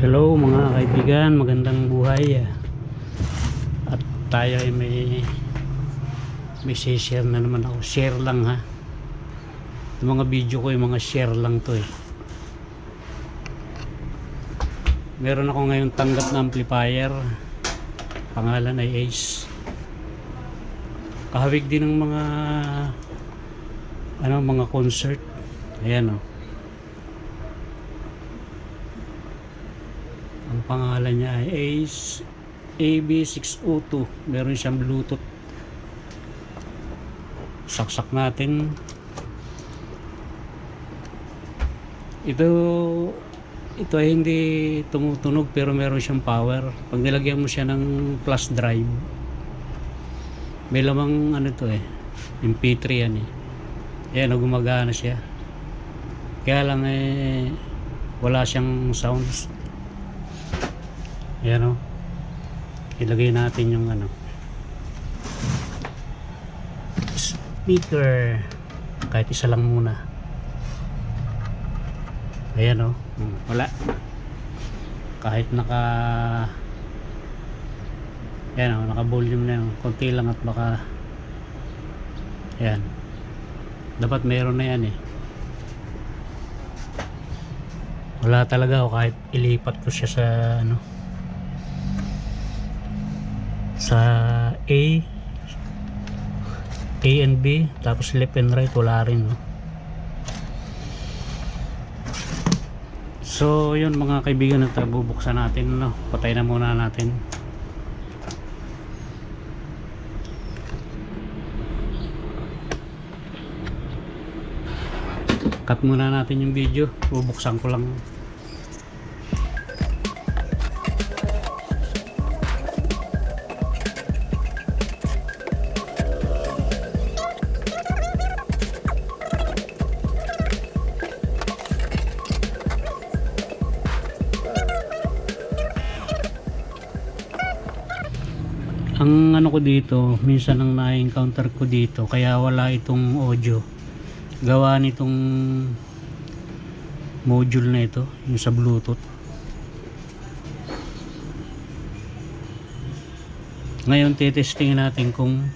Hello mga kaibigan, magandang buhay. At tayo ay may share na naman ako. Share lang ha. Yung mga video ko, yung mga share lang to eh. Meron ako ngayon tanggap na amplifier. Pangalan ay Ace. Kahawig din ng mga concert. Ayan o. Ang pangalan niya ay Ace AB602. Meron siyang Bluetooth. Saksak natin. Ito ay hindi tumutunog pero meron siyang power. Pag nilagyan mo siya ng plus drive, may lamang to MP3 yan eh. Ayan, gumagana siya. Kaya lang wala siyang sounds. Ayan o. Ilagay natin yung speaker. Kahit isa lang muna. Ayan o. Wala. Kahit ayan o, naka volume na yun. Konti lang at baka ayan. Dapat meron na yan eh. Wala talaga o, kahit ilipat ko siya sa A and B, tapos left and right, wala rin no? So yun mga kaibigan, bubuksan natin patay na muna natin. Cut muna natin yung video, bubuksan ko lang. Ang ko dito, minsan ang na-encounter ko dito, kaya wala itong audio. Gawa nitong module na ito, yung sa Bluetooth. Ngayon testingin natin kung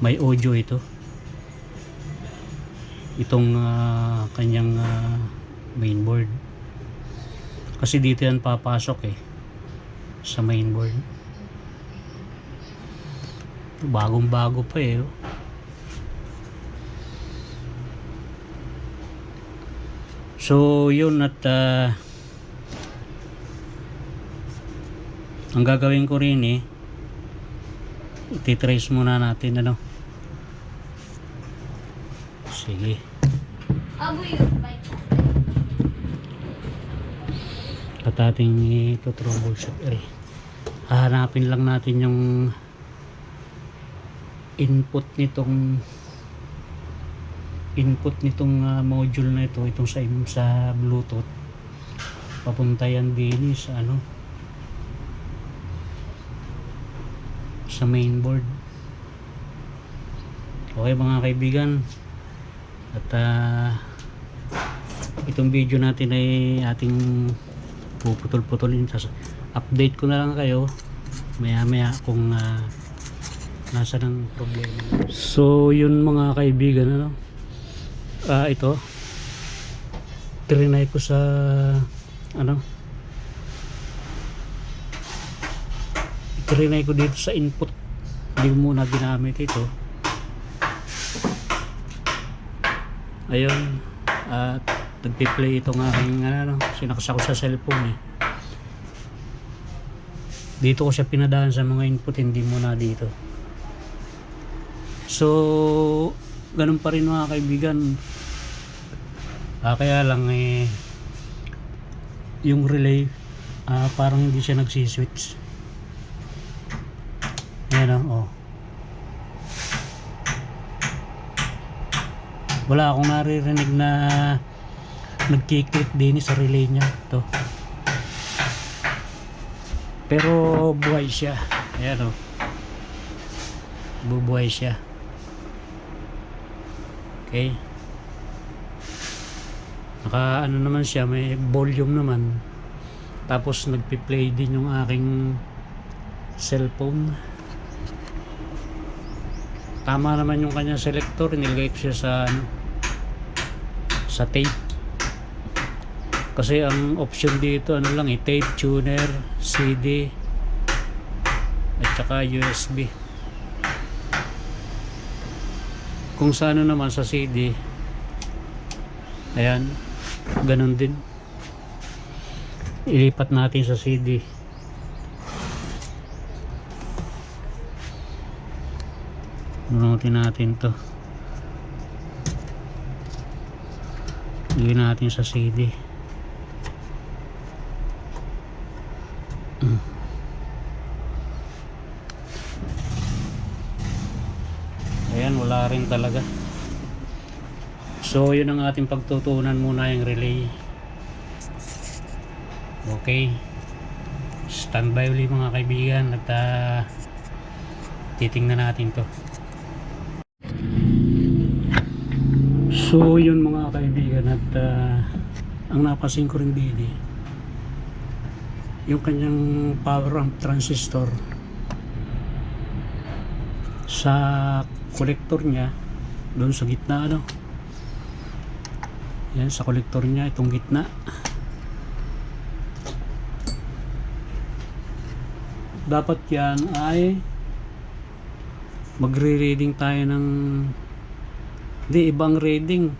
may audio ito. Itong kanyang mainboard. Kasi dito yan papasok sa mainboard. Bagong bago pa So yun, at ang gagawin ko rin ititrace muna natin sige at ating ito troubleshoot hahanapin lang natin yung input nitong module na ito, itong sa Bluetooth. Papunta yan din sa sa mainboard. Okay mga kaibigan, at itong video natin ay ating puputol-putulin. Update ko na lang kayo maya kung nasa ng problema. So yun mga kaibigan, ito trinay ko sa trinay ko dito sa input. Hindi ko muna ginamit ito. Ayun, at nagpi-play itong aking sinaksa ko sa cellphone dito ko siya pinadaan sa mga input, hindi muna dito. So ganun pa rin mga kaibigan. Kaya lang yung relay parang hindi siya nagsiswitch. Ayan wala akong naririnig na nagkiklik din sa relay niya to. Pero buhay siya. Ayan bubuhay siya. Okay, naka naman siya, may volume naman. Tapos nagpi-play din yung aking cellphone. Tama naman yung kanyang selector, nilagay ko siya sa sa tape. Kasi ang option dito ano lang tape, tuner, CD at saka USB. Kung sa ano naman sa CD, ayan, ganun din. Ilipat natin sa CD. Bunutin natin to. Gawin natin sa CD. Ayan, wala rin talaga. So yun ang ating pagtutunan muna, yung relay. Okay, standby ulit mga kaibigan at titingnan natin to. So yun mga kaibigan, at ang napasin ko rin din yung kanyang power amp transistor sa collector niya doon sa gitna, ano yan, sa collector niya, itong gitna. Dapat yan ay magre-reading tayo ng ibang reading.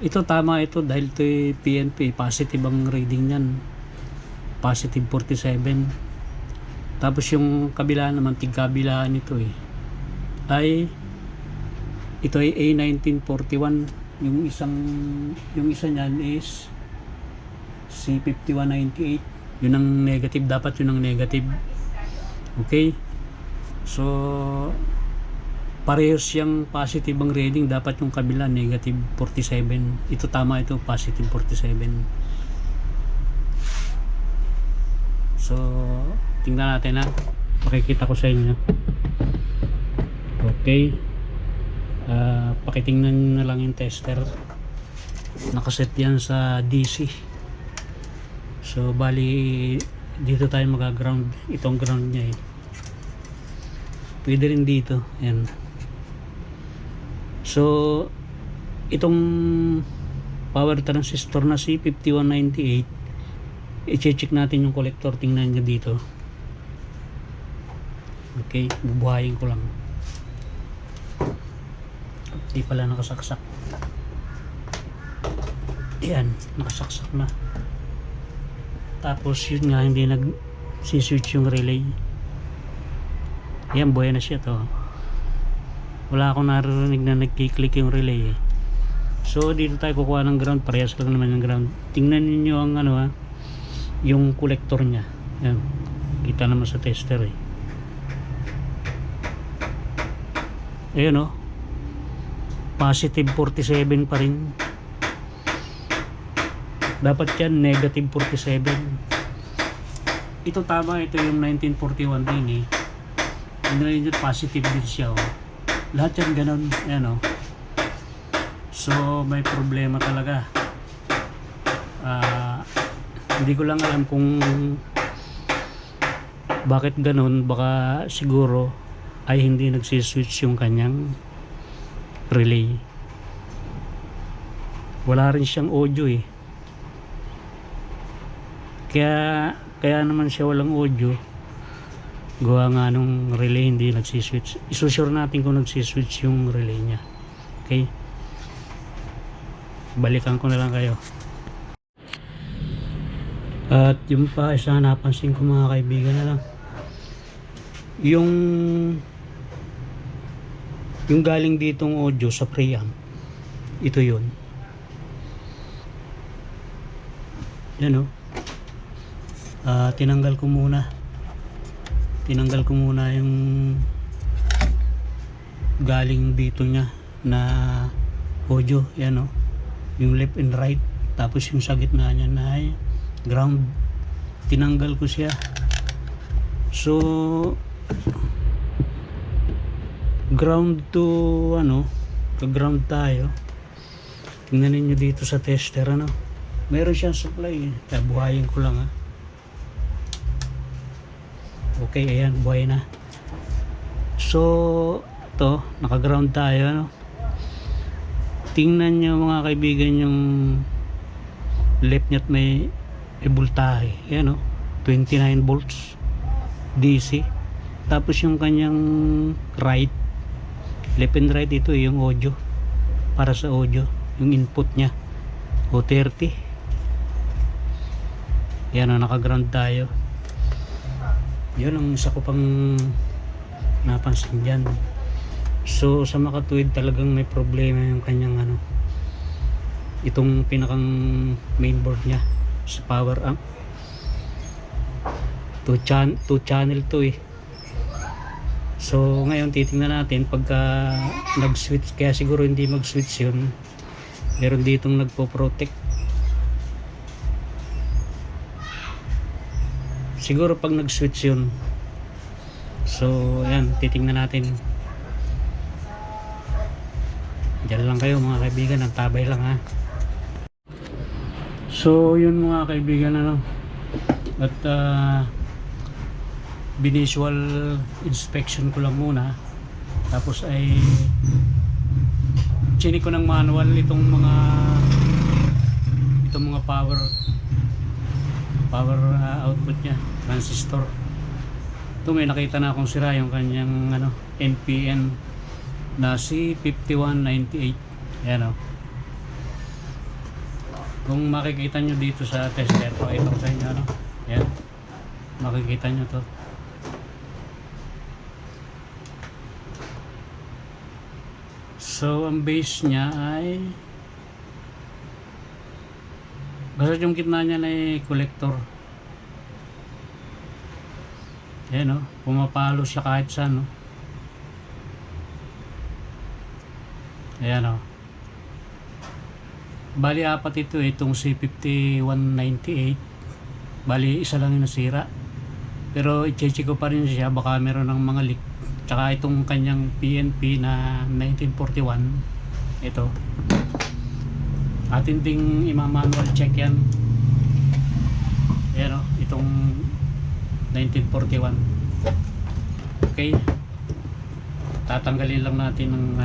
Ito tama ito dahil ito ay PNP, positive ang reading niyan, positive 47. Tapos yung kabila naman, tigkabilaan ito ay ito ay A1941. Yung isa niyan is C5198. Yun ang negative, dapat yun ang negative. Okay, so parehas yung positive ang reading, dapat yung kabila negative 47. Ito tama, ito positive 47. So tingnan natin ha, makikita ko sa inyo. Okay, pakitingnan na lang yung tester. Nakaset yan sa DC. So bali dito tayo mag-ground. Itong ground niya pwede rin dito, yan. So itong power transistor na C5198, i-check natin yung collector. Tingnan nyo dito. Okay, bubuhayin ko lang. Di pala nakasaksak. Ayan, nakasaksak na. Tapos yun nga, hindi nag-switch yung relay. Ayan, buhay na siya to. Wala akong narinig na nagkiklik yung relay So dito tayo kukuha ng ground, parehas lang naman yung ground. Tingnan niyo ang yung collector niya. Ayan, kita naman sa tester Ayan positive 47 pa rin. Dapat yan negative 47. Ito tama, ito yung 1941 din Hindi positive din siya Lahat yan ganun. Ayan So may problema talaga. Hindi ko lang alam kung bakit ganun. Baka siguro ay hindi nagsiswitch yung kanyang relay. Wala rin siyang audio kaya naman siya walang audio, gawa nga nung relay hindi nagsiswitch. Isusure natin kung nagsiswitch yung relay niya. Okay, balikan ko na lang kayo. At yung pa isa napansin ko mga kaibigan na lang, yung galing ditong audio sa preamp, ito yun. Yan tinanggal ko muna yung galing dito niya na audio. Yan yung left and right, tapos yung sa gitna niya na ay ground. Tinanggal ko siya. So ground to ground tayo. Tingnan niyo dito sa tester Meron siyang supply eh. Kaya buhayin ko lang ha. Okay, ayan, buhay na. So, ito, naka-ground tayo, ano? Tingnan nyo mga kaibigan yung left niya at may voltahe. Ayan, 29 volts DC. Tapos yung kanyang right, left and right, ito yung audio. Para sa audio, yung input niya. O 30. Ayan, naka-ground tayo. Yun ang isa ko pang napansin dyan. So sa makatuwid talagang may problema yung kanyang itong pinakang mainboard nya sa power amp. Two channel to eh. So ngayon titingnan natin pagka nag switch, kaya siguro hindi mag switch yun, meron ditong nagpo-protect. Siguro pag nag-switch yun. So, ayan, titingnan natin. Diyan lang kayo mga kaibigan, ang tabay lang ha. So, yun mga kaibigan, at binisual inspection ko lang muna. Tapos ay chinik ko ng manual itong mga power output nya, transistor. Ito may nakita na akong sira yung kanyang NPN na C5198. Ayan kung makikita nyo dito sa tester, pakita ko sa inyo ayan, makikita nyo to. So ang base nya ay basta yung gitna niya ay collector. Ayan pumapalo siya kahit saan Ayan bali apat ito itong C5198. Bali isa lang yung nasira, pero i-check ko pa rin siya, baka meron ng mga leak. Tsaka itong kanyang PNP na 1941, ito atin ding ima-manual check yan. Ayan itong 1941. Okay, tatanggalin lang natin ng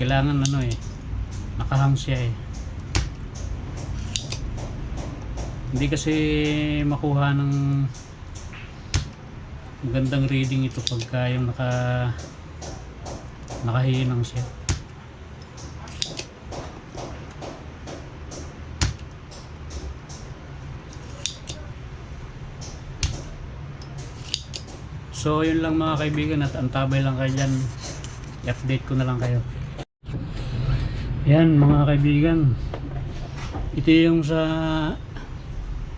kailangan nakahang siya hindi kasi makuha ng magandang reading ito pagka yung nakahinang siya. So yun lang mga kaibigan, at antabay lang kayo dyan, i-update ko na lang kayo. Yan mga kaibigan, ito yung sa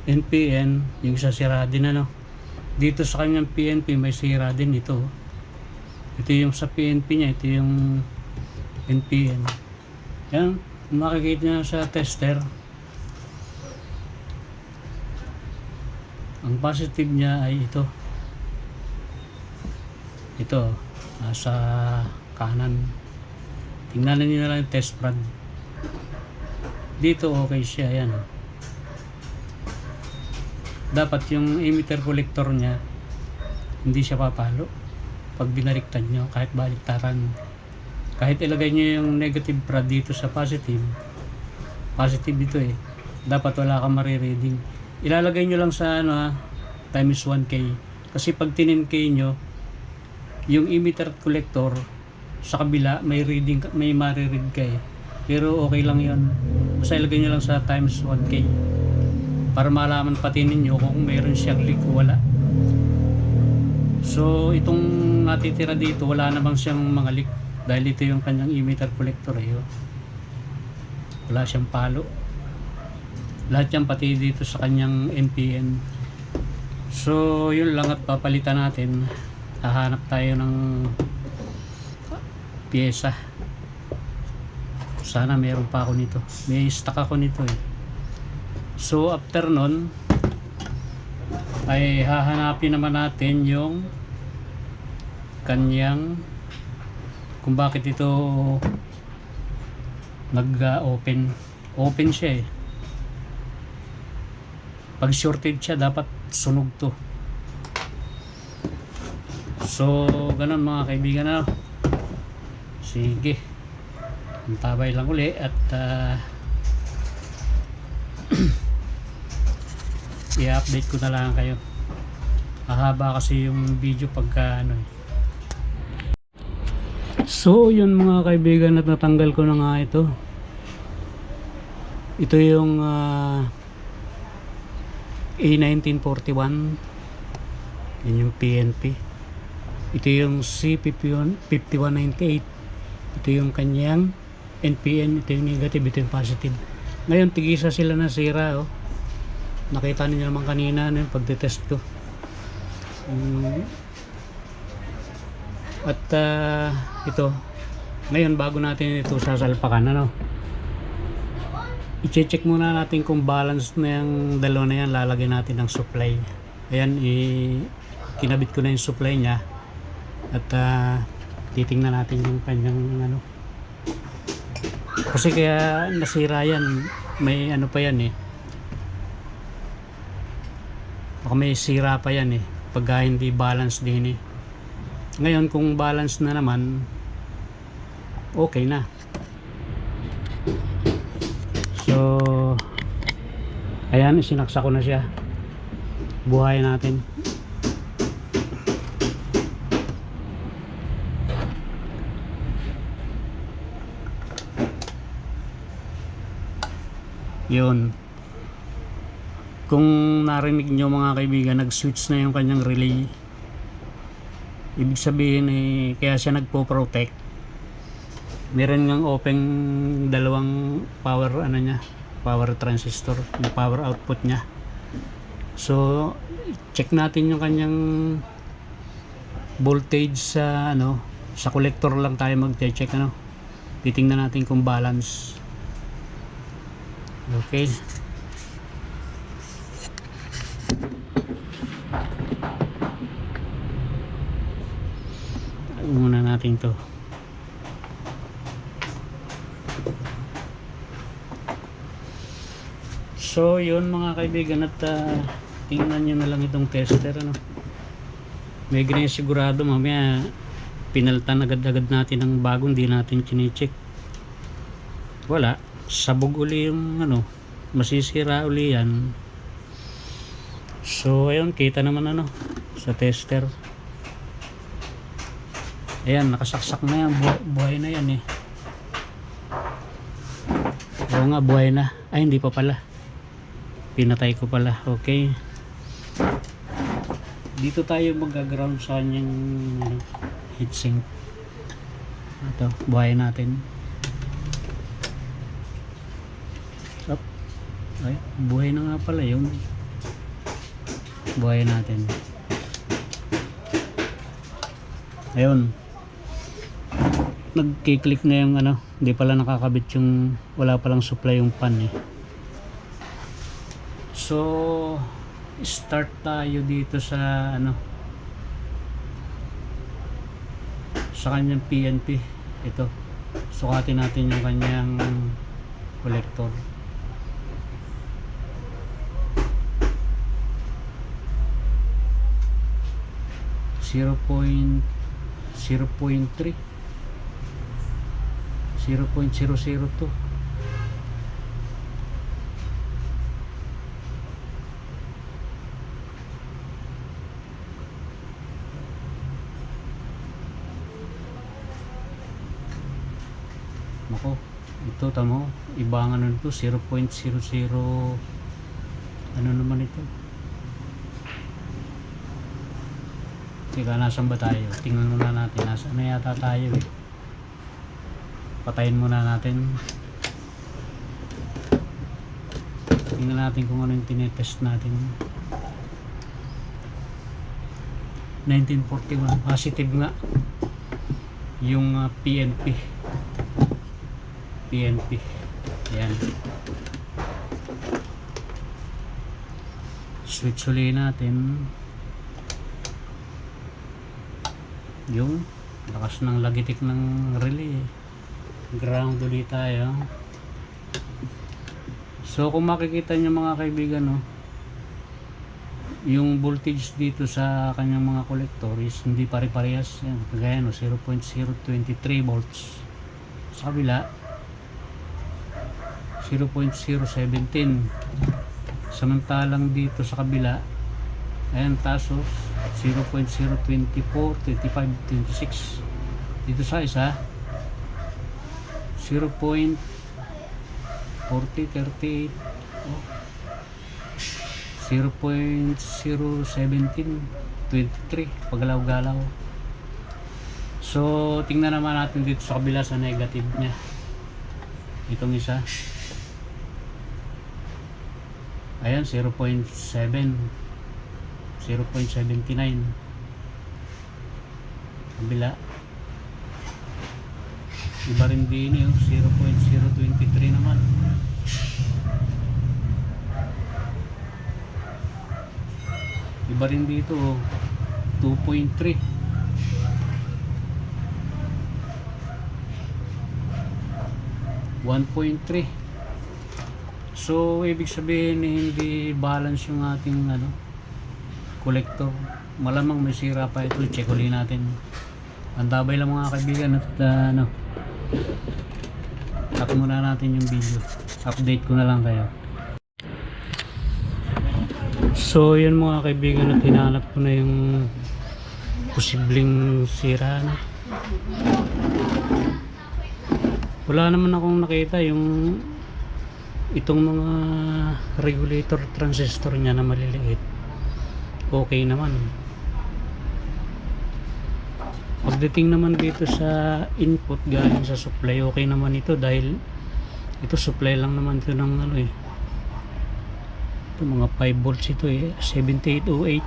NPN, yung sa sira din dito sa kanyang PNP may sira din ito. Ito yung sa PNP nya, ito yung NPN. Yan, makikita nyo sa tester. Ang positive nya ay ito. Ito, nasa kanan. Tingnan niyo na lang yung test prod. Dito okay siya, yan. Dapat yung emitter collector nya hindi siya papalo pag binaliktad nyo, kahit baliktaran. Kahit ilagay nyo yung negative prod dito sa positive dito dapat wala kang marireading. Ilalagay nyo lang sa times 1K, kasi pag 10K nyo yung emitter collector sa kabila may reading, may mariread pero okay lang yon. Basta ilagay nyo lang sa times 1K para malaman pati ninyo kung mayroon siyang leak o wala. So itong natitira dito wala namang siyang mga leak dahil ito yung kanyang emitter collector wala siyang palo. Lahat yan pati dito sa kanyang NPN. So yun lang, at papalitan natin. Hahanap tayo ng pyesa. Sana meron pa ako nito, may stock ako nito So after nun ay hahanapin naman natin yung kanyang kung bakit ito open siya eh. Pag shorted siya, dapat sunog to. So ganun mga kaibigan na. Sige, antabay lang uli at i-update ko na lang kayo. Mahaba kasi yung video pagka ano eh. So yun mga kaibigan, at natanggal ko na nga ito. Ito yung A1941. Yun yung PNP. Ito yung C5198. Ito yung kanyang NPN. Ito yung negative, ito yung positive. Ngayon tigisa sila na sira oh. Nakita niyo naman kanina yung pagtetest ko. At ito ngayon, bago natin ito sasalpakan, ano, i-check muna natin kung balance na yung dalawa na yan. Lalagyan natin ng supply. Ayan, kinabit ko na yung supply nya. At titingnan natin yung kanyang ano, kasi kaya nasira yan, may ano pa yan eh, baka may sira pa yan eh pagka hindi balance din eh. Ngayon kung balance na naman, okay na. So ayan, isinaksa ko na siya. Buhayin natin. Yun, kung narinig nyo mga kaibigan, nag-switch na yung kanyang relay. Ibig sabihin eh, kaya siya nagpo-protect. Meron ngang open dalawang power ano niya, power transistor, yung power output niya. So check natin yung kanyang voltage sa ano, sa collector lang tayo mag-check ano. Titingnan natin kung balance. Okay. Muna natin to. So yun mga kaibigan, at tingnan nyo na lang itong tester ano. May ganyan sigurado mamaya pinaltan agad-agad natin ng bago, hindi natin chine-check. Wala, sabog uli yung ano, masisira uli yan. So ayun, kita naman ano sa tester. Ayan, nakasaksak na yan, buhay na yan eh. Oo nga, buhay na. Ay, hindi pa pala, pinatay ko pala. Okay, dito tayo mag-ground sa kanyang heatsink. Ito, buhay natin. Up. Ay, buhay na nga pala yun. Buhay natin. Ayun, nagki-click na yung ano, hindi pala nakakabit yung, wala palang supply yung pan eh. So start tayo dito sa ano, sa kanyang PNP. Ito, sukatin natin yung kanyang collector. Zero point 0.002. Nako, ito tamo, ibang ano nito, 0.00 ano naman ito. Teka, nasan ba tayo? Tingnan muna natin, nasaan na yata tayo eh. Patayin muna natin. Tingnan natin kung ano yung tinetest natin. 1941, positive nga yung PNP. Ayan, switch ulit natin. Yung lakas ng lagitik ng relay, ground ulit tayo. So kung makikita nyo mga kaibigan, no, yung voltage dito sa kanyang mga collector is hindi pare-parehas. Yan, kagaya no, 0.023 volts. Sa kabila 0.017. Samantalang dito sa kabila, ayan, tasos 0.024, 25, 26. Dito sa isa 0.40, 38, 0.017, 23 paggalaw-galaw. So tingnan naman natin dito sa kabila sa negative nya, itong isa, ayan 0.7, 0.79 kabila. Iba rin din yung 0.023 naman. Iba rin dito 2.3. 1.3. So ibig sabihin hindi balance yung ating collector. Malamang may sira pa ito. Check ulit natin. Antabay lang mga kaibigan at cut muna natin yung video. Update ko na lang kayo. So yun mga kaibigan, at hinahanap ko na yung posibleng sira na. Wala naman akong nakita yung itong mga regulator transistor nya na maliliit. Okay naman. Pagdating naman dito sa input galing sa supply, okay naman ito dahil ito supply lang naman ito ng ito mga 5 volts ito 7808.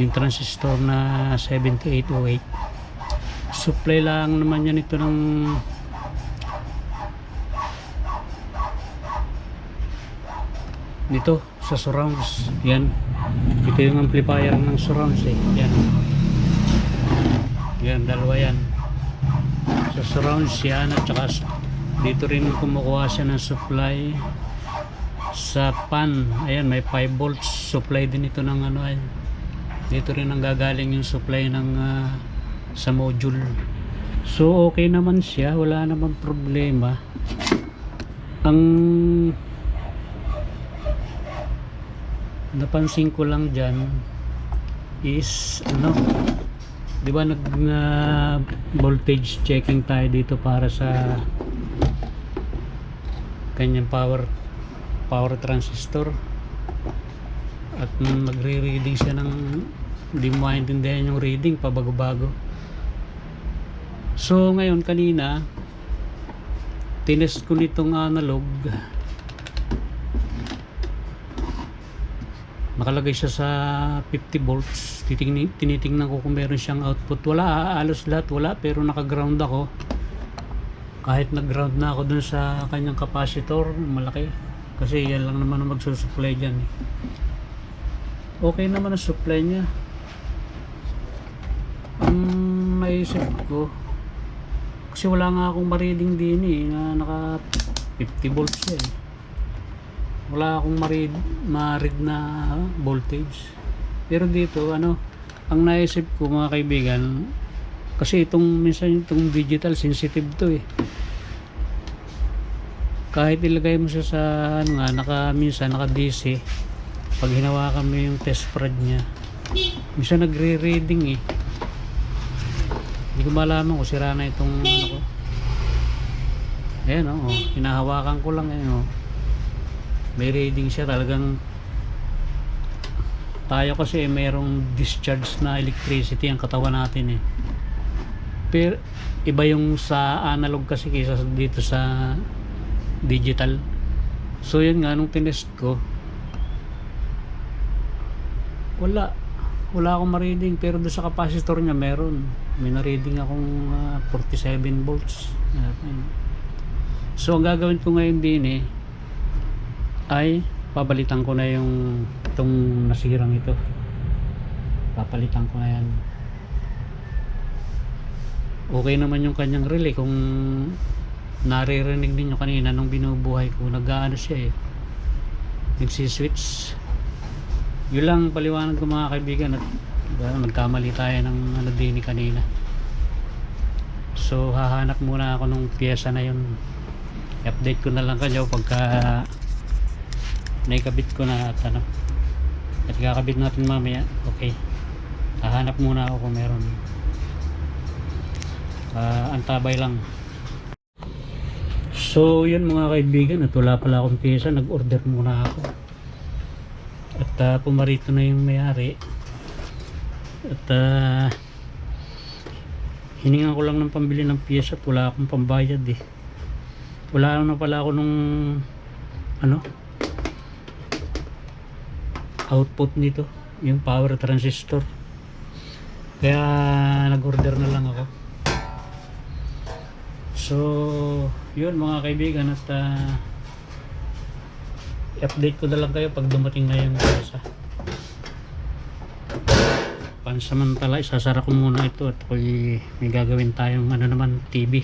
Yung transistor na 7808. Supply lang naman yan ito ng dito sa surrounds. Yan, ito yung amplifier ng surrounds yan, dalawa yan sa surrounds yan, at saka dito rin kumukuha siya ng supply sa pan. Ayan, may 5 volts supply din ito ng dito rin ang gagaling yung supply ng sa module. So okay naman siya, wala naman problema. Ang napansin ko lang dyan is di ba nag voltage checking tayo dito para sa kanyang power transistor, at magre-reading siya ng hindi mo maintindihan yung reading pabago-bago. So ngayon, kanina tinest ko nitong analog, nakalagay siya sa 50 volts. Tinitingnan ko kung meron siyang output. Wala, halos lahat wala, pero naka-ground ako. Kahit nag-ground na ako dun sa kanyang capacitor malaki, kasi yan lang naman ang magsusupply dyan Okay naman ang supply nya. Ang naisip ko, kasi wala nga akong ma-reading din na naka 50 volts wala akong ma-read na voltage. Pero dito ang naisip ko mga kaibigan, kasi minsan itong digital sensitive to kahit ilagay mo siya sa minsan naka DC, pag hinawakan mo yung test prod nya, minsan nagre-reading hindi ko malaman kung sira na itong ko. Ayan hinahawakan ko lang may reading siya talagang. Tayo kasi mayroong discharge na electricity ang katawan natin pero iba yung sa analog kasi kaysa dito sa digital. So yun nga, nung tinest ko wala akong ma-reading, pero doon sa capacitor nya may na-reading akong 47 volts. So ang gagawin ko ngayon din ay papalitan ko na itong nasirang ito. Papalitan ko na yan. Okay naman yung kanyang relay kung naririnig ninyo kanina nung binubuhay ko, nag-aano siya eh, nagsiswitch. Yun lang paliwanag ko mga kaibigan, at nagkamali tayo ng ano din kanina. So hahanap muna ako nung pyesa na yun, update ko na lang kayo pagka naikabit ko na at ano, at kakabit natin mamaya. Okay, hahanap muna ako kung meron. Antabay lang. So yun mga kaibigan, at wala pala akong pyesa, nag-order muna ako at pumarito na yung may-ari at hiningan ko lang ng pambili ng pyesa at wala akong pambayad eh. Wala na pala ako nung ano, output nito, yung power transistor, kaya nag-order na lang ako. So yun mga kaibigan, at update ko na lang kayo pag dumating na yung pyesa. Pansamantala isasara ko muna ito at may gagawin tayong ano naman, TV.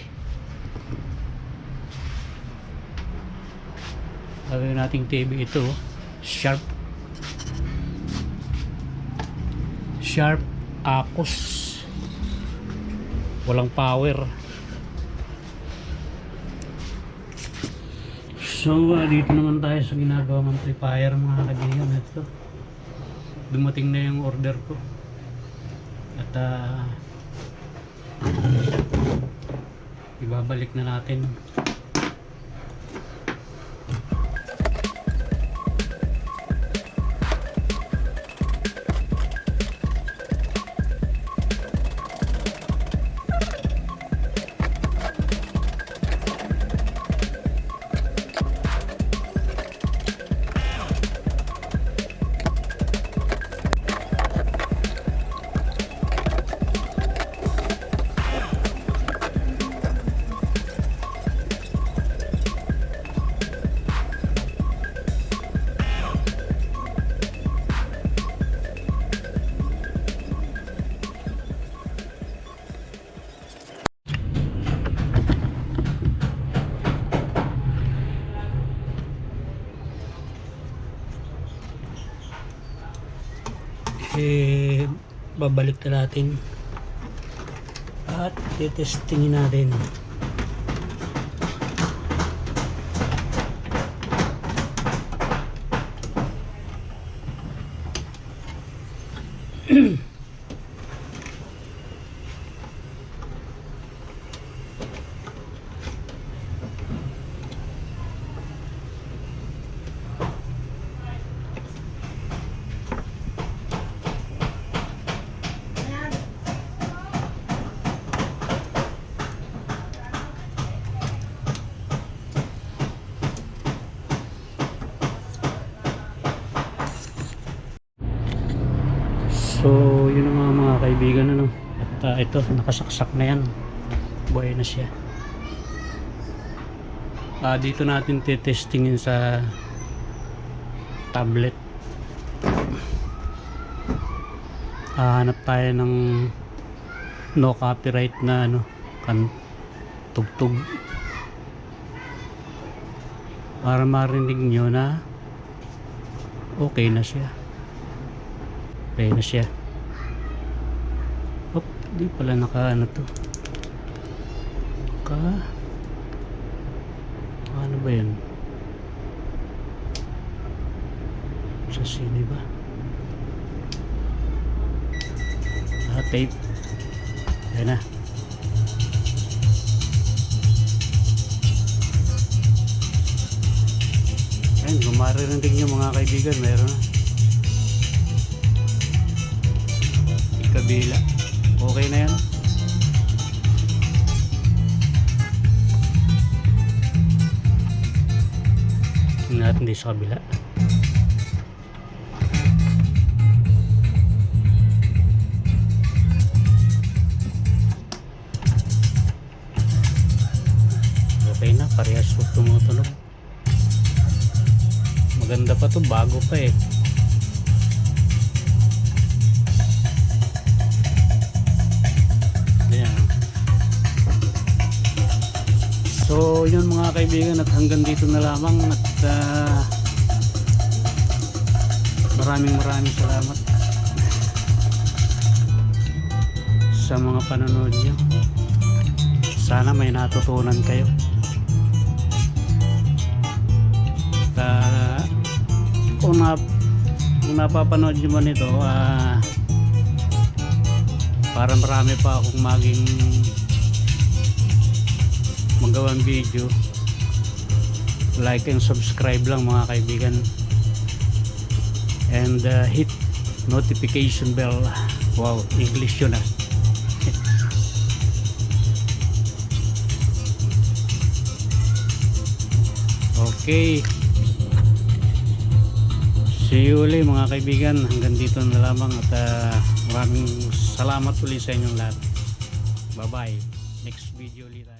Gagawin nating TV ito, Sharp Acos, walang power. So dito naman tayo sa ginagawang amplifier mga kaibigan. Ito, dumating na yung order ko at ibabalik na natin. Babalik na natin at titestingin natin. So yun ang mga kaibigan, ano, at ito nakasaksak na yan, buhay na siya. Dito natin titestingin sa tablet. Hanap tayo ng no copyright na ano, tugtog para marinig nyo na okay na siya. Okay na siya. Oh, di pala naka ano to. Ano ba yun? Sa CD ba? Tape. Ayan na. Ayan, kung maririnig nyo mga kaibigan, meron na. Kabila. Okay na yan. Tingnan natin dito sa kabila. Okay na, parehas tumutunog. Maganda pa to, bago pa eh. So yun mga kaibigan, at hanggang dito na lamang, at maraming salamat sa mga panonood nyo. Sana may natutunan kayo. At kung napapanood nyo man ito, para marami pa akong magawang video, like and subscribe lang mga kaibigan, and hit notification bell. Wow, English yun Okay, see you ulit mga kaibigan. Hanggang dito na lamang, at maraming salamat ulit sa inyong lahat. Bye bye, next video ulit tayo.